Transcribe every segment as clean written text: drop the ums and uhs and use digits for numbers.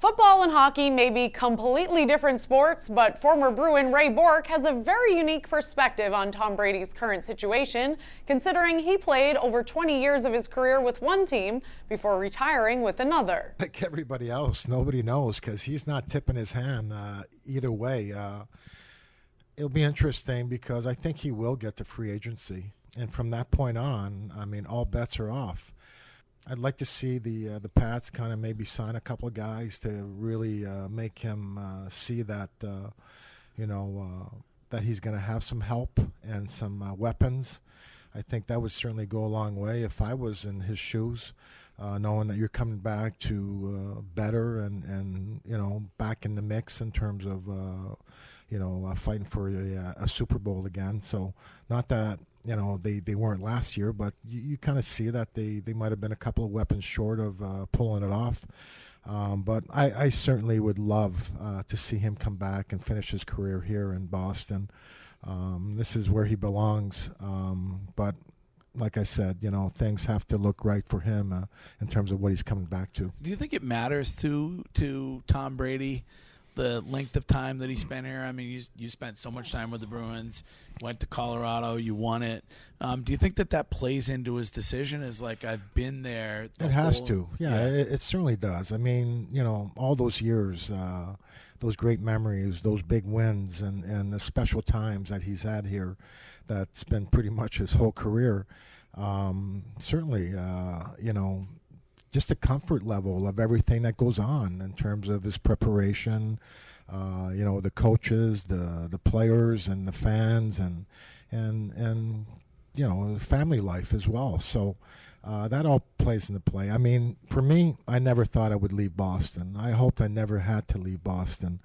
Football and hockey may be completely different sports, but former Bruin Ray Bourque has a very unique perspective on Tom Brady's current situation, considering he played over 20 years of his career with one team before retiring with another. Like everybody else, nobody knows because he's not tipping his hand either way. It'll be interesting because I think he will get to free agency. And from that point on, I mean, all bets are off. I'd like to see the Pats kind of maybe sign a couple of guys to really make him see that, that he's going to have some help and some weapons. I think that would certainly go a long way if I was in his shoes, knowing that you're coming back to better and back in the mix in terms of, fighting for a Super Bowl again. So not that, they weren't last year, but you kind of see that they might have been a couple of weapons short of pulling it off. But I certainly would love to see him come back and finish his career here in Boston. This is where he belongs. But like I said, things have to look right for him in terms of what he's coming back to. Do you think it matters to Tom Brady the length of time that he spent here? I mean, you spent so much time with the Bruins, went to Colorado, you won it. Do you think that plays into his decision? Is like, I've been there. It has to. Yeah. It certainly does. I mean, all those years, those great memories, those big wins, and the special times that he's had here, that's been pretty much his whole career. Certainly, just the comfort level of everything that goes on in terms of his preparation, the coaches, the players, and the fans, and family life as well. So that all plays into play. I mean, for me, I never thought I would leave Boston. I hoped I never had to leave Boston.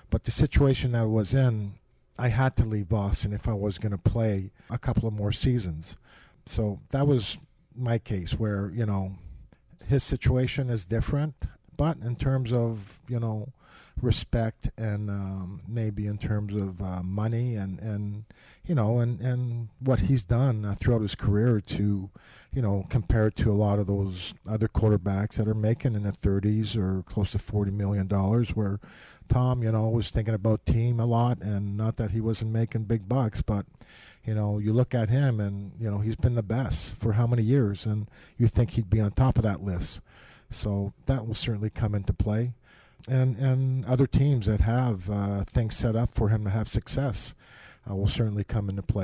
But the situation that I was in, I had to leave Boston if I was going to play a couple of more seasons. So that was my case where, his situation is different, but in terms of, respect and maybe in terms of money and what he's done throughout his career to, compared to a lot of those other quarterbacks that are making in the 30s or close to $40 million, where Tom, was thinking about team a lot, and not that he wasn't making big bucks, but you look at him and, he's been the best for how many years, and you think he'd be on top of that list. So that will certainly come into play. And other teams that have things set up for him to have success will certainly come into play.